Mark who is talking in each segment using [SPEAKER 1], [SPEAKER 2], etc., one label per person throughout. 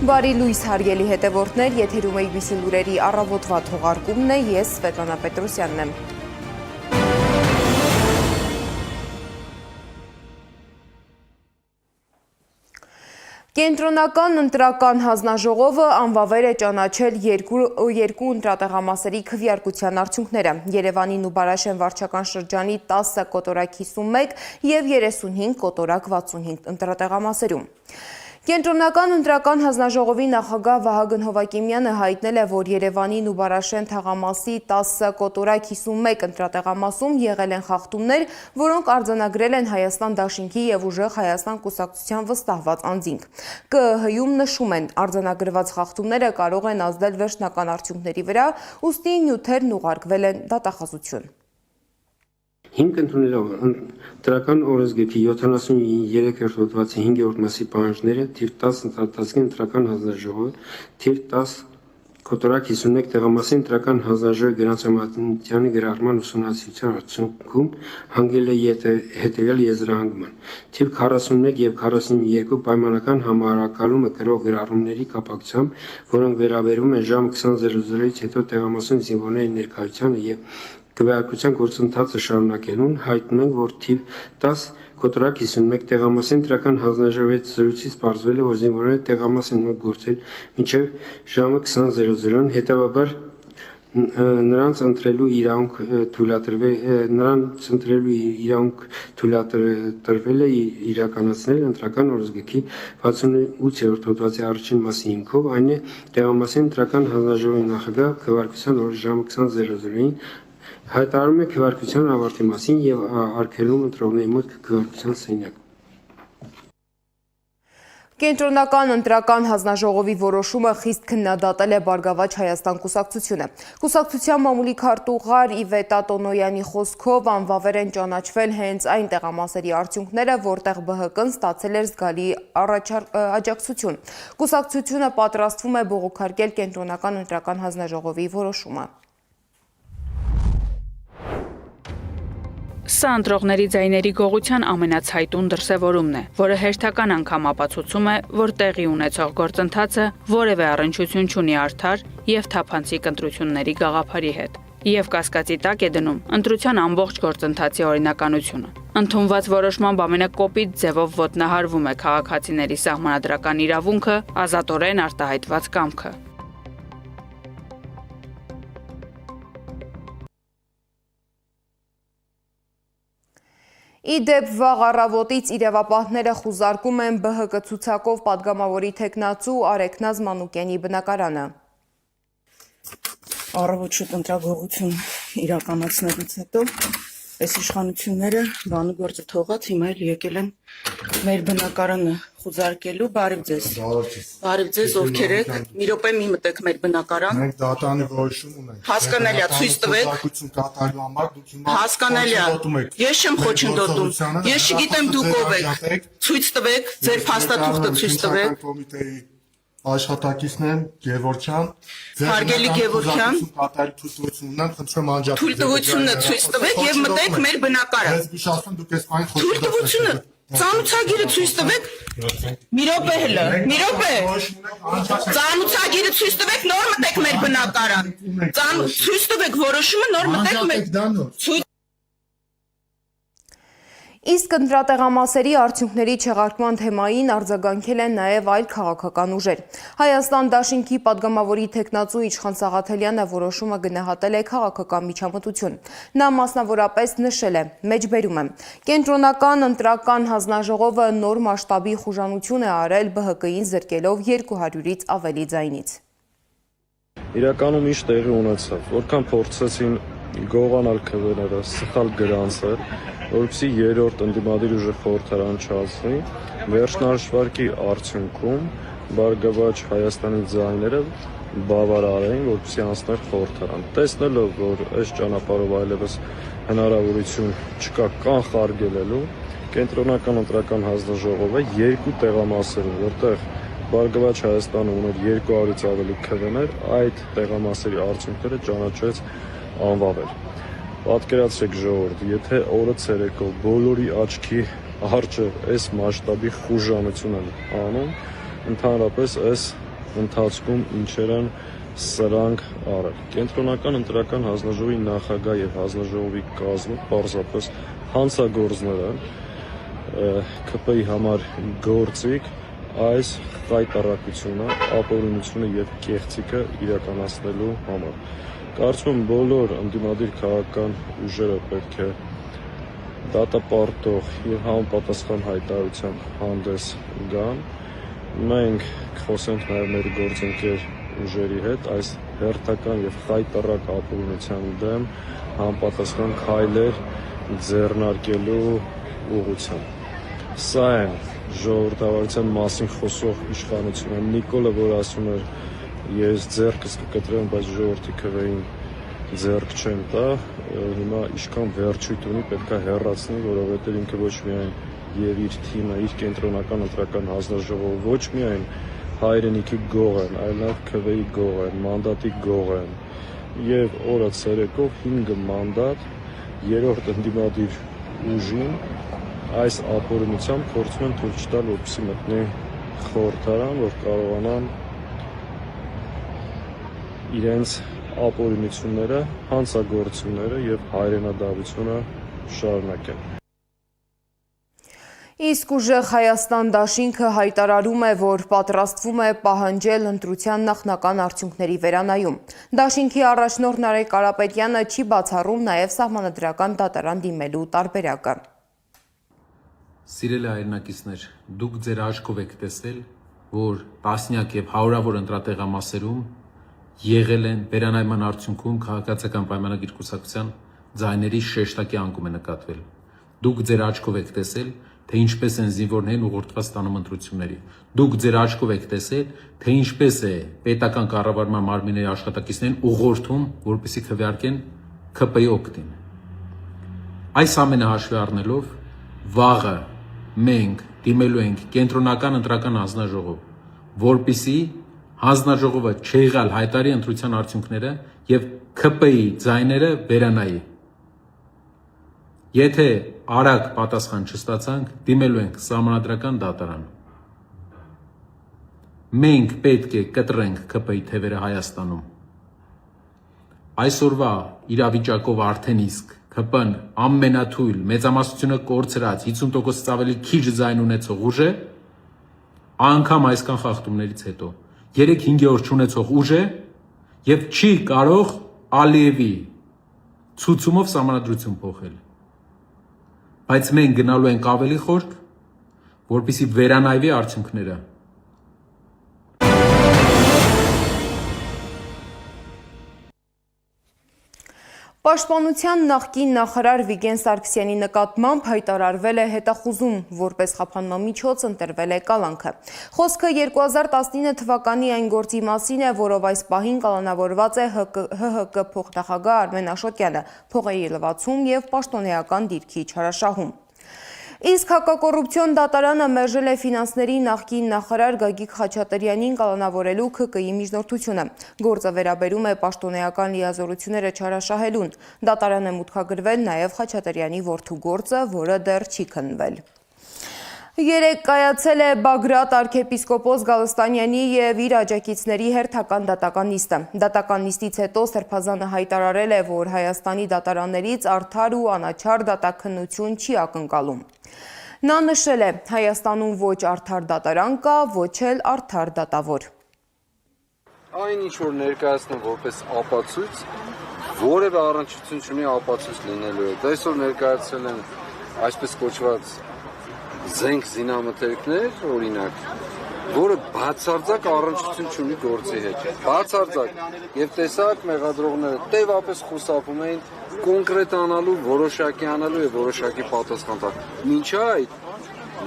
[SPEAKER 1] Բարի լույս հարգելի հետևորդներ, եթերում ABC լուրերի առավոտվա թողարկումն է, ես Սվետլանա Պետրոսյանն եմ։ Կենտրոնական ընտրական հանձնաժողովը անվավեր է ճանաչել երկու ընտրատեղամասերի քվեարկության արդյունքները՝ Երևանին ու Բարաշեն վարչական շրջանի 10 կոտորակ 51 և 35 կոտորակ 65 ընտրատեղամասերում։ Կենտրոնական ընտրական հանձնաժողովի նախագահ Վահագն Հովակիմյանը հայտնել է, որ Երևանին ու Բարաշեն թաղամասի 10 կոտորակ 51 ընտրատեղամասում եղել են խախտումներ, որոնք արձանագրել են Հայաստան դաշինքի և Ուժեղ Հայաստան կուսակցության վստահված անձինք։ ԿԸՀ-ում նշում են, արձանագրված խախտումները կարող են ազդել վերջնական արդյունքների վրա, ուստի նյութերն ուղարկվել են դատախազություն։
[SPEAKER 2] Հիմք ընդունելով ընտրական օրենսգրքի 73-րդ հոդվածի 5-րդ մասի պահանջները, թիվ 10 ընտրատազգին ընտրական հանձնաժողովը, թիվ 10 կոտորակ 51 տեղամասի ընտրական հանձնաժողովի գրանցամատենությանի գրառման ուսումնասիրության արդյունքում հանգել է հետևյալ եզրահանգման. Թիվ 41 և 42 պայմանական համարակալումը կրող գրառումների կապակցությամբ, որոնք վերաբերում են ժամը 20:00-ից հետո տեղամասում զինվորների ներկայությանը և քվեարկության գործընթացը շարունակելուն, հայտնում ենք, որ թիվ 10 կոտորակ 51 տեղամասի ընտրական հանձնաժողովի հետ զրույցից պարզվել է, որ զինվորները տեղամաս են գործել մինչև ժամը 20:00, հետևաբար նրանց ընտրելու իրավունք թույլատրվել է իրականացնել ընտրական օրենսգրքի 68-րդ հոդվածի առաջին մասի հիմքով, այն է տեղամասի ընտրական հանձնաժողովի նախագահ քվեարկության օրը ժամը 20:00-ին հայտարարում է քվեարկության ավարտի մասին և արգելում ընտրողների մոտ քվեարկության սենյակ։
[SPEAKER 1] Կենտրոնական ընտրական հանձնաժողովի որոշումը խիստ քննադատել է Բարգավաճ Հայաստան կուսակցությունը։ Կուսակցության մամուլի քարտուղար Իվետա Տոնոյանի խոսքով անվավեր են ճանաչվել հենց այն տեղամասերի արդյունքները, որտեղ ԲՀԿ-ն ստացել էր զգալի աջակցություն։ Կուսակցությունը պատրաստվում է բողոքարկել Կենտրոնական ընտրական հանձնաժողովի որոշումը։
[SPEAKER 3] Սա ընտրողների ձայների գողության ամենացայտուն դրսևորումն է, որը հերթական անգամ ապացուցում է, որ տեղի ունեցող գործընթացը որևէ առնչություն չունի արդար և թափանցիկ ընտրությունների գաղափարի հետ, և կասկածի տակ է դնում ընտրության ամբողջ գործընթացի օրինականությունը։ Ընդունված որոշմամբ ամենակոպիտ ձևով ոտնահարվում է քաղաքացիների սահմանադրական իրավունքը, ազատորեն արտահայտված կամքը։
[SPEAKER 1] Իդեպ վաղ առավոտից իրավապահները խուզարկում են ԲՀԿ ցուցակով պատգամավորի թեկնածու Արեգնազ Մանուկյանի բնակարանը։
[SPEAKER 4] Առավոտ շուտ ընտրագողություն իրականացնելուց հետո այս իշխանությունները բանը գործը թողած հիմա էլ եկել են մեր բնակարանը խուզարկելու։ Բարև ձեզ։ Բարև ձեզ, ովքեր եք։ Մի րոպե մի մտեք մեր բնակարան։
[SPEAKER 5] Մենք դատարանի որոշում ունենք։
[SPEAKER 4] Հասկանալի է, ցույց տվեք։ Հասկանալի է։ Ես չեմ խոչընդոտում։ Ես չգիտեմ դուք ով եք։ Ցույց տվեք, ձեր փաստաթուղթը ցույց տվեք։
[SPEAKER 5] Աշխատակիցն եմ Գևորգյան։
[SPEAKER 4] Հարգելի Գևորգյան, թույլտվությունը ցույց տվեք եւ մտեք մեր բնակարան։ Թույլտվությունը ծանուցագիրը ցույց տվեք։ Մի րոպե հլը, մի րոպե։ Ծանուցագիրը ցույց տվեք, նոր մտեք մեր բնակարան։ Ցույց տվեք որոշումը, նոր մտեք մեր։
[SPEAKER 1] Իսկ ընտրատեղամասերի արդյունքների չեղարկման թեմային արձագանքել են նաև այլ քաղաքական ուժեր։ Հայաստան դաշինքի պատգամավորի թեկնածու Իշխան Սաղաթելյանը որոշումը գնահատել է քաղաքական միջամտություն։ Նա մասնավորապես նշել է, մեջբերում է. Կենտրոնական ընտրական հանձնաժողովը նոր մասշտաբի խուժանություն է արել ԲՀԿ-ին զրկելով 200-ից ավելի ձայնից։
[SPEAKER 6] Իրականում ինչ տեղի ունեցավ, որքան փորձեցին գողանալ քվեները, սխալ գրանցել, որպեսզի երրորդ ընդդիմադիր ուժը խորհրդարան չացնի, վերջնահաշվարկի արդյունքում Բարգավաճ Հայաստանի ձայները բավարար էին, որպեսզի անցներ խորհրդարան։ Տեսնելով, որ այս ճանապարհով այլևս հնարավորություն չկա կանխարգելելու, Կենտրոնական ընտրական հանձնաժողովը երկու տեղամասերում, որտեղ Բարգավաճ Հայաստանը ուներ 200-ից ավելի քվեներ, այդ տեղամասերի արդյունքները ճանաչեց անվավեր։ Պատկերացրեք ժողովուրդ, եթե օրը ցերեկով բոլորի աչքի առջև այս մասշտաբի խուժանություն են անում, ընդհանրապես այս ընթացքում ինչեր են սրանք արել։ Կենտրոնական ընտրական հանձնաժողովի նախագահ եւ հանձնաժողովի կազմը պարզապես հանցագործներ են ԿՊ-ի համար գործիք այս խայտառակությունը, ապօրինությունը եւ կեղծիքը իրականացնելու համար։ Կարծում եմ բոլոր ընդդիմադիր քաղաքական ուժերը պետք է դատապարտող եւ համապատասխան հայտարարությամբ հանդես գան։ Մենք կխոսենք նաեւ մեր գործընկեր ուժերի հետ այս հերթական եւ խայտառակ ապօրինության դեմ համապատասխան քայլեր ձեռնարկելու ուղղությամբ։ Սա է ժողովրդավարության մասին խոսող իշխանությունը։ Նիկոլը, որ ասում էր ես ձեռքս կկտրեմ, բայց ժողովրդի քվեին ձեռք չեմ տա, հիմա ինչքան վերջույթ ունի պետք է հեռացնի, որովհետև ինքը ոչ միայն եւ իր թիմը, իր կենտրոնական ընտրական հանձնաժողովը ոչ միայն հայրենիքի գող են, այլ նաեւ քվեի գող են, մանդատի գող են եւ օրը ցերեկով 5 մանդատ երրորդ ընդդիմադիր ուժին այս ապօրինությամբ փորձում են թույլ չտալ, որպեսզի մտնի խորհրդարան, որ կարողանան իրենց ապօրինությունները, հանցագործությունները եւ հայրենադավությունը շարունակեն։
[SPEAKER 1] Իսկ ուժեղ Հայաստան դաշինքը հայտարարում է, որ պատրաստվում է պահանջել ընտրության նախնական արդյունքների վերանայում։ Դաշինքի առաջնորդ Նարեկ Կարապետյանը չի բացառում նաև սահմանադրական դատարան դիմելու տարբերակը։
[SPEAKER 7] Սիրելի հայրենակիցներ, դուք ձեր աչքով եք տեսել, որ տասնյակ եւ հարյուրավոր ընտրատեղամասերում եղել են վերանայման արդյունքում քաղաքացիական պայմանագիր կուսակցության ձայների շեշտակի անկում է նկատվել։ Դուք ձեր աչքով եք տեսել, թե ինչպես են զինվորներն ուղղորդված ստանում ընտրությունների։ Դուք ձեր աչքով եք տեսել, թե ինչպես է պետական կառավարման մարմինների աշխատակիցներին ուղղորդում, որպեսզի քվեարկեն ԿՊ-ի օգտին։ Այս ամենը հաշվի առնելով, վաղը մենք դիմելու ենք կենտրոնական ընտրական հանձնաժողով, որպեսզի հանձնաժողովը չեղյալ հայտարարի ընտրության արդյունքները եւ ԿՊ-ի ձայները վերանայի։ Եթե արագ պատասխան չստացանք, դիմելու ենք սահմանադրական դատարան։ Մենք պետք է կտրենք ԿՊ-ի թևերը Հայաստանում։ Այսօրվա իրավիճակով արդեն իսկ ԿՊ-ն ամենաթույլ մեծամասնությունը կորցրած 50%-ից ավելի քիչ ձայն ունեցող ուժ է, անգամ այսքան խախտումներից հետո 3-5 օր չունեցող ուժ է եւ չի կարող Ալիևի ցուցումով սահմանադրություն փոխել։ Բայց մենք գնալու ենք ավելի խորք, որպեսզի վերանայվի արդյունքները։
[SPEAKER 1] Պաշտպանության նախկին նախարար Վիգեն Սարգսյանի նկատմամբ հայտարարվել է հետախուզում, որպես խափանման միջոց ընտրվել է կալանքը։ Խոսքը 2019 թվականի այն գործի մասին է, որով այս պահին կալանավորված է ՀՀԿ փոխնախագահ Արմեն Աշոտյանը, փողերի լվացում եւ պաշտոնեական դիրքի չարաշահում։ Իսկ հակակոռուպցիոն դատարանը մերժել է ֆինանսների նախկին նախարար Գագիկ Խաչատրյանին կալանավորելու ՔԿ-ի միջնորդությունը։ Գործը վերաբերում է պաշտոնեական լիազորությունները չարաշահելուն։ Դատարան է մուտքագրվել նաև Խաչատրյանի որդու գործը, որը դեռ չի քննվել։ Երեկ կայացել է Բագրատ arքեպիսկոպոս Գալստանյանի եւ իր աջակիցների հերթական դատական նիստը։ Դատական նիստից հետո Սրբազանը հայտարարել է, որ Հայաստանի դատարաններից արդար ու անաչառ դատաքննություն չի ակնկալում։ Նա նշել է, Հայաստանում ոչ արդար դատարան կա, ոչ էլ արդար դատավոր։
[SPEAKER 8] Այն ինչ որ ներկայացնում որպես ապացույց, որևէ առնչություն չունի ապացույց լինելու հետ։ Այսօր ներկայացել են այսպես կոչված զենք զինամթերքներ, օրինակ, որը բացարձակ առնչություն չունի գործի հետ։ Բացարձակ եւ տեսակ մեղադրողները տևապես խուսափում էին կոնկրետանալու, որոշակի անալու եւ որոշակի պատասխան տալ։ Մինչ այդ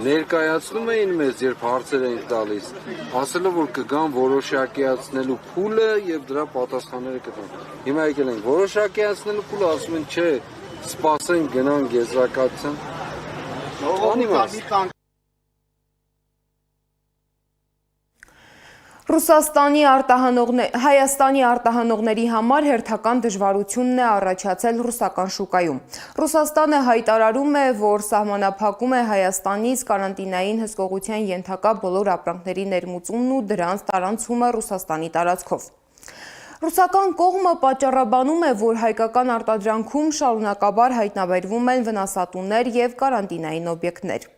[SPEAKER 8] ներկայացնում էին մեզ, երբ հարցեր էին տալիս, ասելով որ կգան որոշակիացնելու փուլը եւ դրա պատասխանները կտան։ Հիմա եկել են որոշակիացնելու փուլը, ասում են չէ, սպասենք գնան գեզրակացության։
[SPEAKER 1] Հայաստանի արտահանողների համար հերթական դժվարությունն է առաջացել ռուսական շուկայում։ Ռուսաստանը հայտարարում է, որ սահմանափակում է Հայաստանից կարանտինային հսկողության ենթակա բոլոր ապրանքների ներմուծումն ու դրանց տարանցումը Ռուսաստանի տարածքով։ Ռուսական կողմը պատճառաբանում է, որ հայկական արտադրանքում շարունակաբար հայտնաբերվում են վնասատուներ և կարանտինային օբյեկտներ։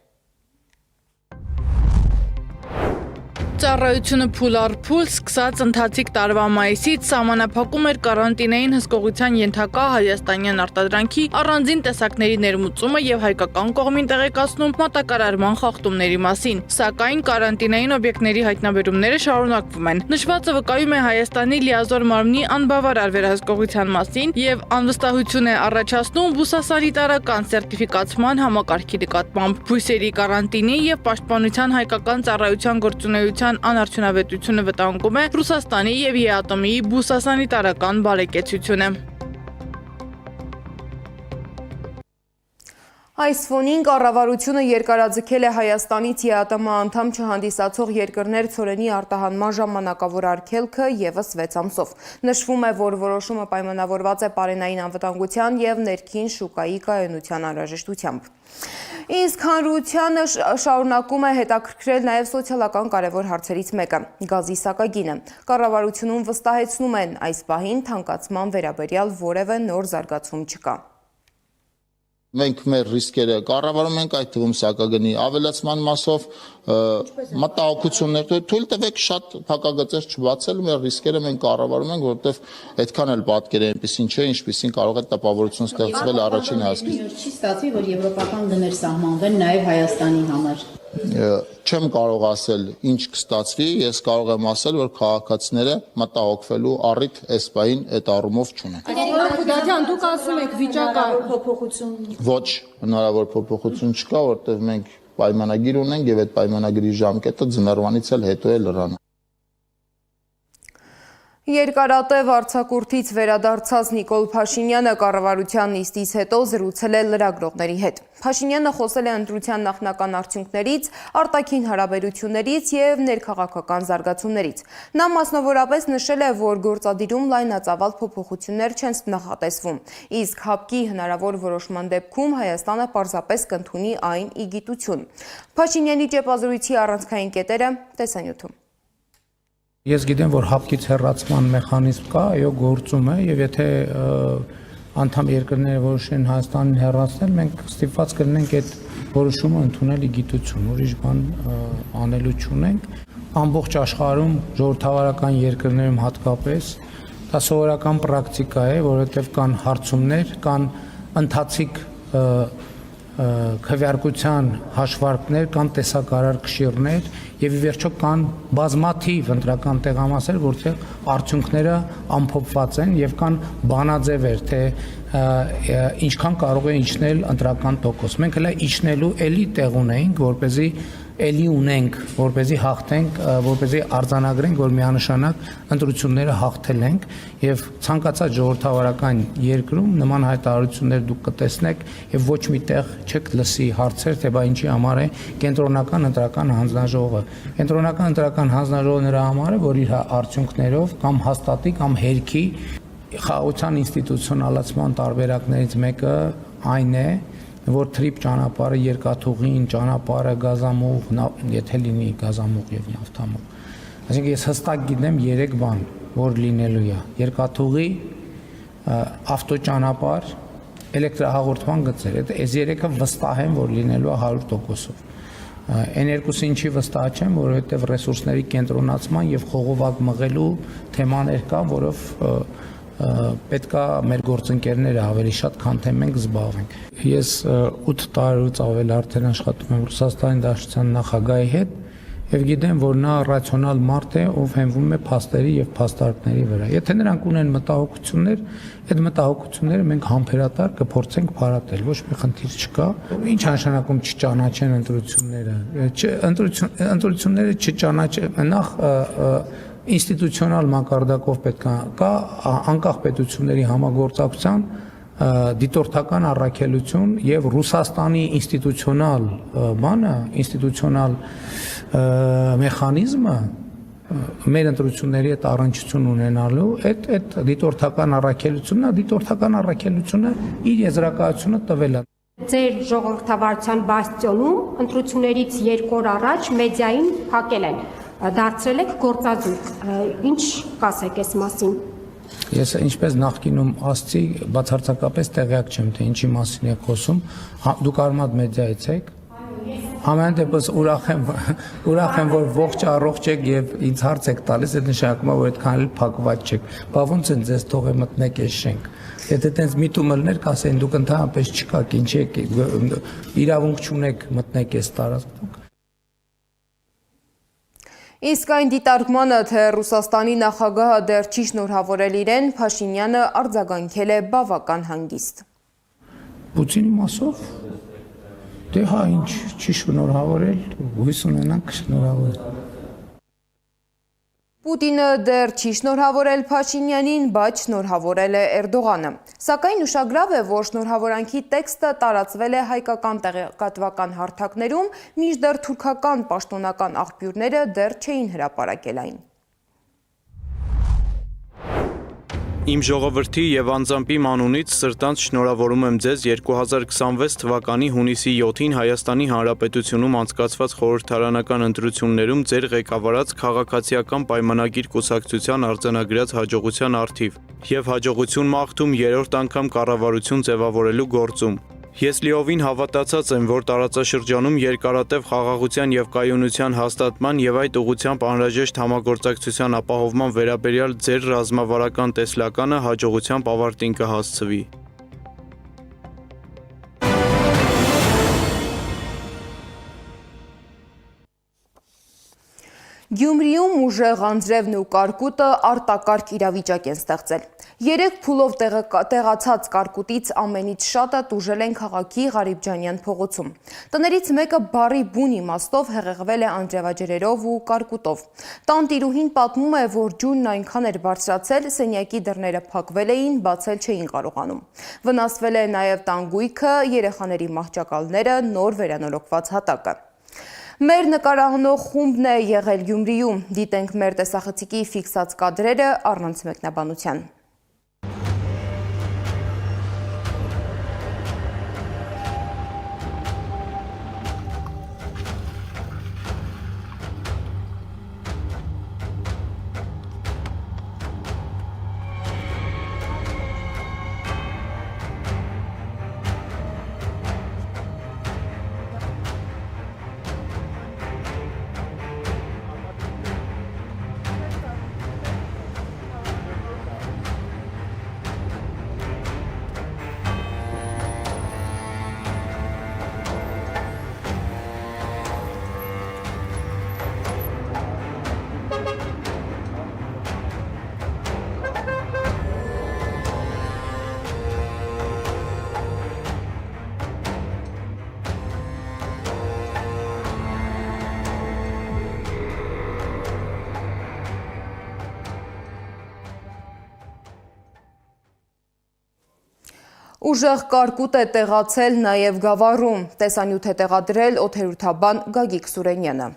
[SPEAKER 3] Ծառայությունը փուլ առ փուլ սկսած ընթացիկ տարվա մայիսից սահմանափակում էր կարանտինային հսկողության ենթակա հայաստանյան արտադրանքի առանձին տեսակների ներմուծումը և հայկական կողմին տեղեկացնում մատակարարման խախտումների մասին, սակայն կարանտինային օբյեկտների հայտնաբերումները շարունակվում են։ Նշվածը վկայում է Հայաստանի լիազոր մարմնի անբավարար վերահսկողության մասին և անվստահություն է առաջացնում բուսասանիտարական սերտիֆիկացման համակարգի նկատմամբ։ Բույսերի կարանտինի և պաշտպանության հայկական ծառայության գործունեության անարդյունավետությունը վտանգում է Ռուսաստանի և ԵԱՏՄ-ի բուսասանիտարական բարեկեցությունը։
[SPEAKER 1] Այս ֆոնին կառավարությունը երկարաձգել է Հայաստանից ԵԱՏՄ անդամ չհանդիսացող երկրներ ցորենի արտահանման ժամանակավոր արգելքը ևս 6 ամսով։ Նշվում է, որ որոշումը պայմանավորված է պարենային անվտանգության և ներքին շուկայի կայունության անհրաժեշտությամբ։ Իսկ հանրությանը շարունակում է հետաքրքրել նաև սոցիալական կարևոր հարցերից մեկը՝ գազի սակագինը։ Կառավարությունում վստահեցնում են, այս պահին թանկացման վերաբերյալ որևէ նոր զարգացում չկա։
[SPEAKER 9] Մենք մեր ռիսկերը կառավարում ենք, այդ թվում սակագնի ավելացման մասով մտահոգություններ թույլ տվեք շատ փակագծեր չբացել, մեր ռիսկերը մենք կառավարում ենք, որովհետև այդքան էլ պատկերը այնպեսին չէ, ինչպեսին կարող է տպավորություն ստեղծվել առաջին հասկից։
[SPEAKER 10] Չի ստացվի, որ եվրոպական գներ սահմանվեն նաև Հայաստանի համար։
[SPEAKER 9] Չեմ կարող ասել ինչ կստացվի, ես կարող եմ ասել, որ քաղաքացիները մտահոգվելու առիթ այս պահին այդ առումով չունեն։
[SPEAKER 10] Դադյան, դուք ասում եք վիճակը փոփոխություն։
[SPEAKER 9] Ոչ, հնարավոր փոփոխություն չկա, որտեղ մենք պայմանագիր ունենք եւ այդ պայմանագրի ժամկետը ձմեռվանից էլ հետո է լրանը։
[SPEAKER 1] Երկարատև արձակուրդից վերադարձած Նիկոլ Փաշինյանը կառավարության նիստից հետո զրուցել է լրագրողների հետ։ Փաշինյանը խոսել է ընտրության նախնական արդյունքներից, արտաքին հարաբերություններից և ներքաղաքական զարգացումներից։ Նա մասնավորապես նշել է, որ գործադիրում լայնածավալ փոփոխություններ չեն նախատեսվում, իսկ հապկի հնարավոր որոշման դեպքում Հայաստանը պարզապես կընդունի այն ի գիտություն։ Փաշինյանի ճեպազրույցի առանցքային կետերը տեսանյութում։
[SPEAKER 11] Ես գիտեմ, որ հապկից հեռացման մեխանիզմ կա, այո, գործում է, եւ եթե անդամ երկրները որոշեն Հայաստանին հեռացնել, մենք ստիպված կլինենք այդ որոշումը ընդունել ի գիտություն, ուրիշ բան անելու չունենք։ Ամբողջ աշխարհում ժողովրդավարական երկրներում հատկապես դա սովորական պրակտիկա է, որովհետեւ կան հարցումներ, կան ընթացիկ քվեարկության հաշվարկներ, կան տեսակարար քշիռներ եւ ի վերջո կան բազմաթիվ ընտրական տեղամասեր, որտեղ արդյունքները ամփոփված են եւ կան բանաձևեր, թե ինչքան կարող է իջնել ընտրական տոկոս։ Մենք հենց իջնելու էլի տեղ ունենք, որպեսզի էլի ունենք, որպեսզի հաղթենք, որպեսզի արձանագրենք, որ միանշանակ ընտրությունները հաղթել ենք եւ ցանկացած ժողովրդավարական երկրում նման հայտարարություններ դուք կտեսնեք եւ ոչ մի տեղ չեք լսի հարցեր, թե բա ինչի համար է կենտրոնական ընտրական հանձնաժողովը։ Կենտրոնական ընտրական հանձնաժողովը նրա համար է, որ իր արդյունքներով կամ հաստատի կամ հերքի խաղաղության ինստիտուցիոնալացման տարբերակներից մեկը այն է, որ թրիպ ճանապարհը երկաթուղին, ճանապարհը գազամուղ, եթե լինի գազամուղ եւ նավթամուղ։ Այսինքն ես հստակ գիտեմ 3 բան, որ լինելու է. երկաթուղի, ավտոճանապարհ, էլեկտրահաղորդման գծեր։ Այս 3-ը վստահ եմ, որ լինելու է 100%-ով։ Այն երկուսը ինչի վստահ չեմ, որովհետեւ ռեսուրսների կենտրոնացման եւ խողովակ մղելու թեմաներ կա, որով պետքա մեր գործընկերները ավելի շատ քան թե մենք զբաղվենք։ Ես 8 տարուց ավել արդեն աշխատում եմ Ռուսաստանի Դաշնության նախագահի հետ եւ գիտեմ, որ նա ռացիոնալ մարդ է, ով հենվում է փաստերի եւ փաստարկների վրա։ Եթե նրանք ունեն մտահոգություններ, այդ մտահոգությունները մենք համբերատար կփորձենք փարատել, ոչ մի խնդիր չկա։ Ինչ նշանակում չճանաչեն ընտրությունները։ Ընտրությունները չճանաչեն, նախ ինստիտուցիոնալ մակարդակով պետք է կա անկախ պետությունների համագործակցության դիտորդական առաքելություն եւ Ռուսաստանի ինստիտուցիոնալ բանը, ինստիտուցիոնալ մեխանիզմը մեր ընտրությունների հետ առնչություն ունենալու, այդ դիտորդական առաքելությունն է, դիտորդական առաքելությունը իր եզրակացությունը տվել է։
[SPEAKER 12] Ձեր ժողովրդավարության բաստիոնում ընտրություններից 2 օր առաջ մեդիային հակել են, դարձրել եք գործազուրկ։ Ինչ կասեք այս մասին։
[SPEAKER 11] Ես ինչպես նախկինում ասացի, բացարձակապես տեղյակ չեմ, թե ինչի մասին եք խոսում, դուք արմատ մեդիայից եք։ Ամեն դեպս ուրախ եմ, որ ողջ առողջ եք եւ ինձ հարց եք տալիս, այդ նշանակում է, որ այդքան էլ փակված չեք։ Բա ոնց են ձեզ թողե մտնեք այս շենք։ Եթե տենց միտումելներ կասեն, դուք ընդհանրապես չկաք, ինչի եք իրավունք չունեք մտնեք այս տարածքում։
[SPEAKER 1] Իսկ այն դիտարկմանը, թե Ռուսաստանի նախագահը դեռ չի շնորհավորել իրեն, Փաշինյանը արձագանքել է բավական հանգիստ։
[SPEAKER 11] Պուտինի մասով դե հա ինչ չի շնորհավորել, հույս ունենանք շնորհավորել։
[SPEAKER 1] Պուտինը դեռ չի շնորհավորել Փաշինյանին, բայց շնորհավորել է Էրդողանը։ Սակայն ուշագրավ է, որ շնորհավորանքի տեքստը տարածվել է հայկական տեղեկատվական հարթակներում, մինչդեռ թուրքական պաշտոնական աղբյուրները դեռ չէին հրապարակել այն։
[SPEAKER 13] Իմ ժողովրդի եւ անձամբի մանունից սրտանց շնորհավորում եմ ձեզ 2026 թվականի հունիսի 7-ին Հայաստանի Հանրապետությունում անցկացված խորհրդարանական ընտրություններում ձեր ղեկավարած քաղաքացիական պայմանագիր կուսակցության արձանագրած հաջողության առթիվ եւ հաջողություն մաղթում 3-րդ անգամ կառավարություն ձևավորելու գործում։ Ես լիովին հավատացած եմ, որ տարածաշրջանում երկարատև խաղաղության եւ կայունության հաստատման եւ այդ ուղղությամբ անհրաժեշտ համագործակցության ապահովման վերաբերյալ ձեր ռազմավարական տեսլականը հաջողությամբ ավարտին կհասցվի։
[SPEAKER 1] Գյումրիում ուժեղ անձրևն ու կարկուտը արտակարգ իրավիճակ են ստեղծել։ 3 փուլով տեղացած կարկուտից ամենից շատը տուժել են քաղաքի Ղարիբջանյան փողոցում։ Տներից մեկը բարի բուն իմաստով հեղեղվել է անձրևաջրերով ու կարկուտով։ Տանտիրուհին պատմում է, որ ջուրն այնքան էր բարձրացել, սենյակի դռները փակվել էին, բացել չէին կարողանում։ Վնասվել է նաև տանգույքը, երեխաների մահճակալները, նոր վերանորոգված հատակը։ Մեր նկարահանող խումբն է եղել Գյումրիում, դիտենք մեր տեսախցիկի ֆիքսած կադրերը առանց մեկնաբանության։ Ուժեղ կարկուտ է տեղացել նաև Գավառում, տեսանյութ է տեղադրել օդերութաբան Գագիկ Սուրենյանը։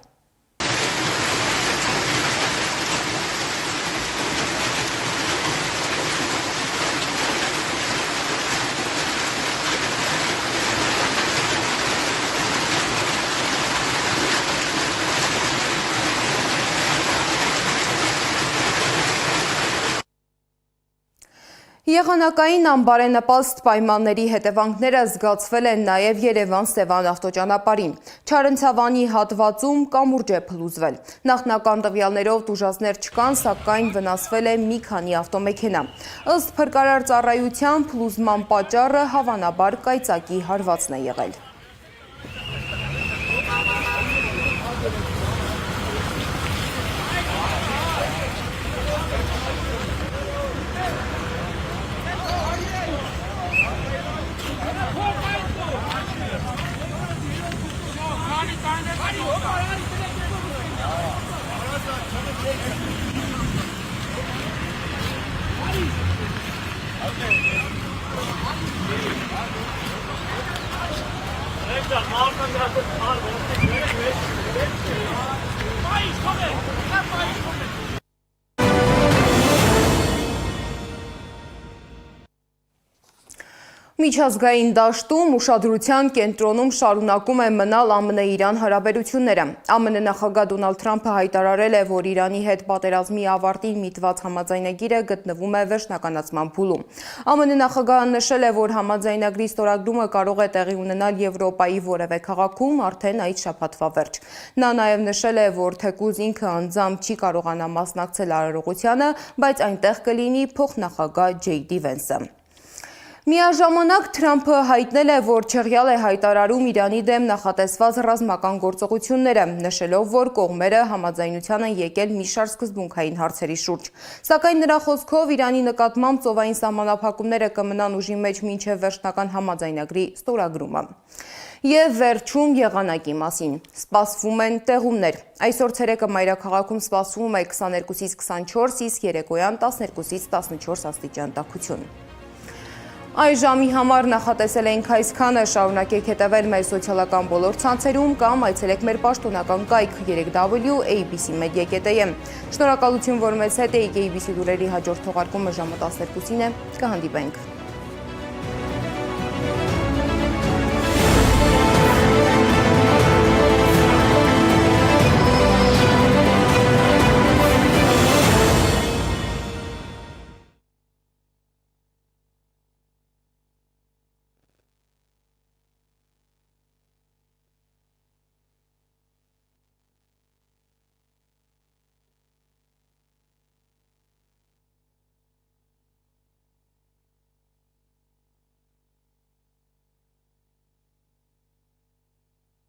[SPEAKER 1] Եղանակային անբարենպաստ պայմանների հետևանքները զգացվել են նաև Երևան-Սևան ավտոճանապարհին։ Չարընցավանի հատվածում կամուրջ է փլուզվել։ Նախնական տվյալներով տուժածներ չկան, սակայն վնասվել է մի քանի ավտոմեքենա։ Ըստ փրկարար ծառայության փլուզման պատճառը հավանաբար կայծակի հարվածն է եղել։
[SPEAKER 14] Ay,
[SPEAKER 1] Միջազգային դաշտում ուշադրության կենտրոնում շարունակում է մնալ ԱՄՆ-Իրան հարաբերությունները։ ԱՄՆ նախագահ Դոնալդ Թրամփը հայտարարել է, որ Իրանի հետ պատերազմի ավարտին միտված համաձայնագիրը գտնվում է վերջնականացման փուլում։ ԱՄՆ նախագահը նշել է, որ համաձայնագրի ստորագրումը կարող է տեղի ունենալ Եվրոպայի որևէ քաղաքում արդեն այդ շաբաթվա վերջ։ Նա նաև նշել է, որ թեկուզ ինքը անձամբ չի կարողանա մասնակցել արարողությանը, բայց այնտեղ կլինի փոխնախագահ Ջեյ Դի Վենսը։ Միաժամանակ Թրամփը հայտնել է, որ չեղյալ է հայտարարում Իրանի դեմ նախատեսված ռազմական գործողությունները, նշելով, որ կողմերը համաձայնության են եկել մի շարք սկզբունքային հարցերի շուրջ։ Սակայն նրա խոսքով Իրանի նկատմամբ ծովային սահմանափակումները կմնան ուժի մեջ մինչև վերջնական համաձայնագրի ստորագրումը։ Եվ վերջում եղանակի մասին։ Սպասվում են տեղումներ։ Այսօր ցերեկը մայրաքաղաքում սպասվում է 22-ից 24, իսկ երեկոյան 12-ից 14 աստիճան տաքություն։ Այս ժամի համար նախատեսել էինք այսքանը, շարունակեք հետևել մեր սոցիալական բոլոր ցանցերում կամ այցելեք մեր պաշտոնական կայք www.abc.media.am։ Շնորհակալություն, որ մեզ հետ էիք։ ABC լուրերի հաջորդ թողարկումը ժամը 12-ին է։ Կհանդիպենք։